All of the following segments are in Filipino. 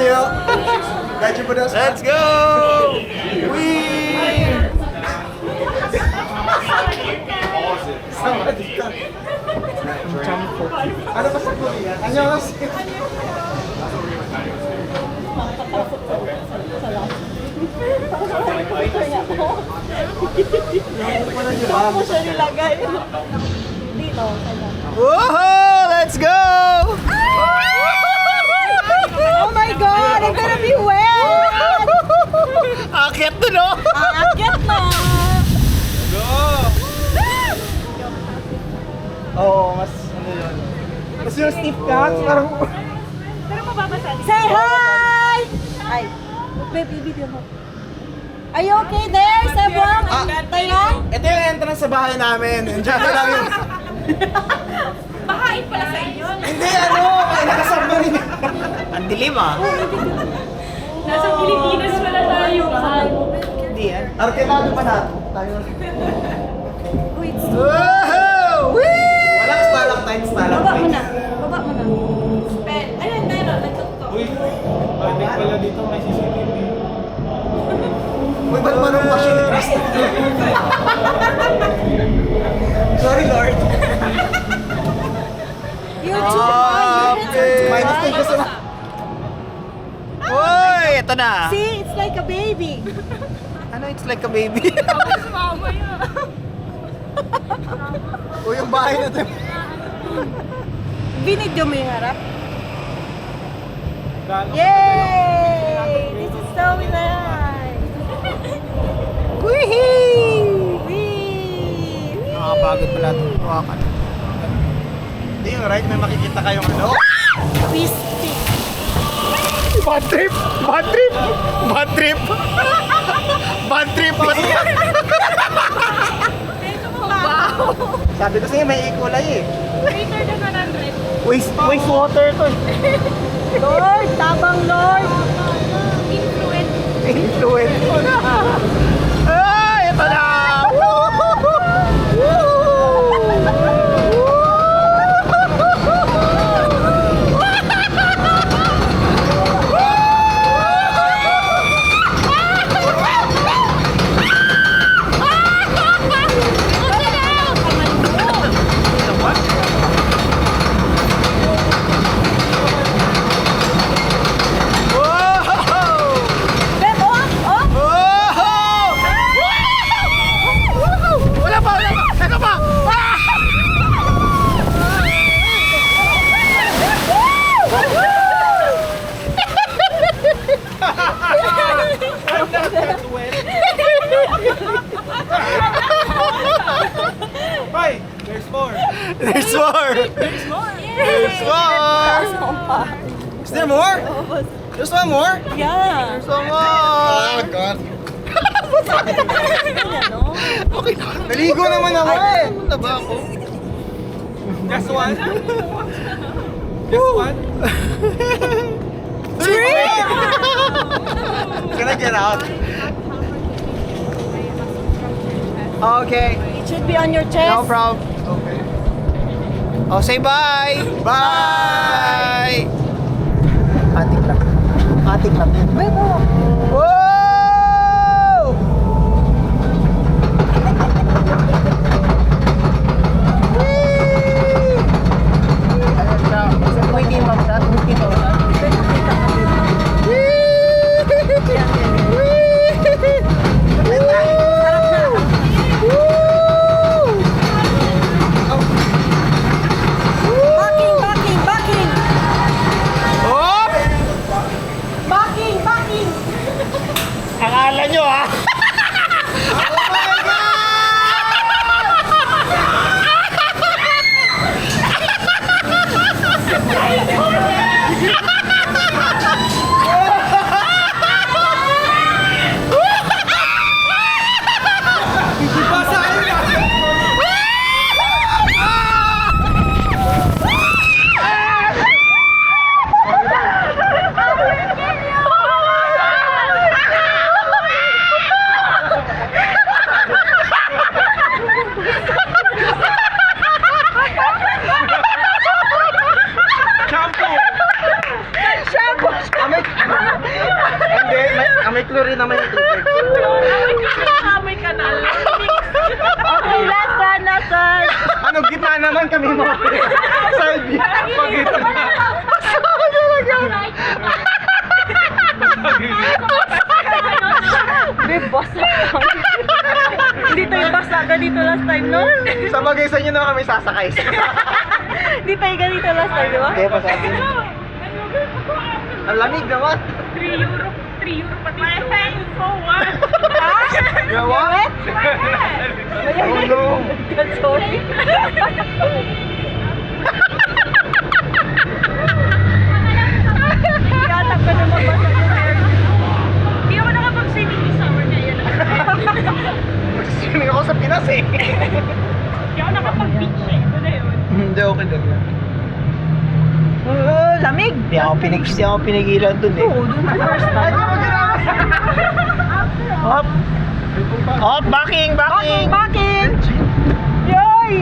안녕하세요. Let's go! Wee! Ano ba sa Korea? 안녕하세요. Saan mo siya nilagay? Dito. Whoa! Let's go! Oh my God! I'm gonna be wet! Akit to, no? Aakyat na! Oo, mas ano yun. Mas yung stiff cut, parang... Pero mababasa. Say hi! Hi. Baby, video mo. Are you okay there, Sebong? Thailand? Ito yung entrance sa bahay namin. Diyan na lang yung... Bahain pala sa inyo. Hindi, ano? Ay, nakasabay. Ang dilim, ah. Nasa Pilipinas wala tayo. Hindi, yan. Arketado pa natin. Tayo. Wait. Wow! Wee! Walang stalactites, Baba mo stalactites. na. Baba mo na. Ayun, meron. Nagtuktok. Uy, bakit pala dito may CCTV? Uy, ba't manong machine trust? Sorry, Lord. YouTube. Minus 10 gusto na. Uy, ito na. See, it's like a baby. Ano, it's like a baby? Uy, yung bahay na ito. Binidyo mo yung harap. Gano'n? Yay! This is so nice. Wee! Wee! Nakakapagod pala itong hawakan. Hindi yung right, may makikita kayong ano? Crispy. Bad trip! Bad trip! Bad trip! Bad trip! Bad trip! Sabi ko sa'yo, may ikulay eh. Greater than 100. Wastewater to. Lord, tabang Lord. Influence. Influence. Ay, ito na! Beb, oh! Wala pa! Ito pa! Hoy, there's more. There's more! There's more. There's more! Is there more? There's one more? Yeah. There's one more! Oh, God. Ano? Okay na. Naligo naman ako eh. Punta ba ako? Just one. Just one. Three! Can I get out? Okay. It should be on your chest. No problem. Okay. Oh, say bye! Bye! Atik lang. Atik lang yun. Beb, oh! Whoa! Pwede yung mamsat? Pwede yung mamsat? Backing, backing, backing! Oh! Backing, backing! Akala nyo ha? rin naman yung tubig. Amoy kanal. Okay, last one, last one. Ano, gitna naman kami mo. Side view. Pagkita na. Babe, basa. Hindi tayo basa. Ganito last time, no? Sa bagay sa inyo naman kami sasakay. Hindi tayo ganito last time, di ba? Kaya pa sa akin. Ang lamig naman. 3 euro pati. My face so what? Gawa? Tulong. Sorry. Yata ka na mabasa yung hair. Hindi ako nakapag-swimming this summer na yan. Swimming ako sa Pinas eh. Hindi ako nakapag-beach eh. Ito na yun. Hindi, okay lang yan. Lamig. Hindi ako pinigilan dun eh. Oo, dun sa first time. Hop! Hop! Backing! Backing! Yay!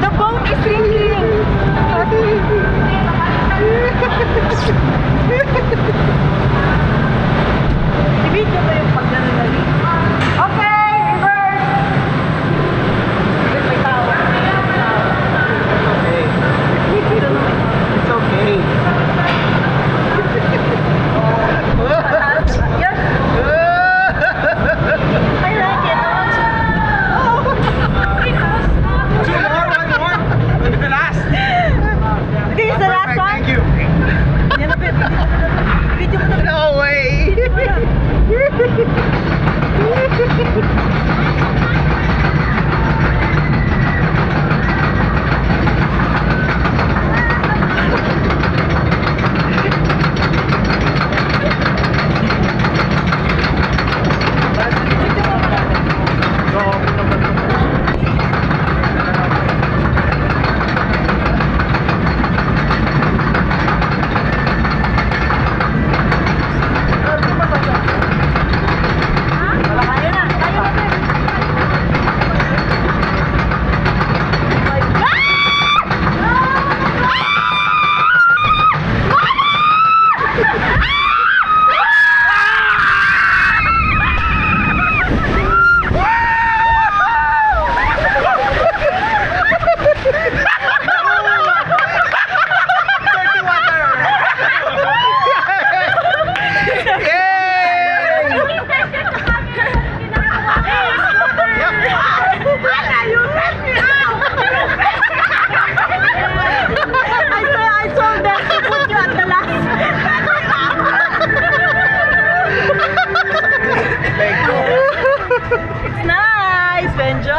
The boat is sinking!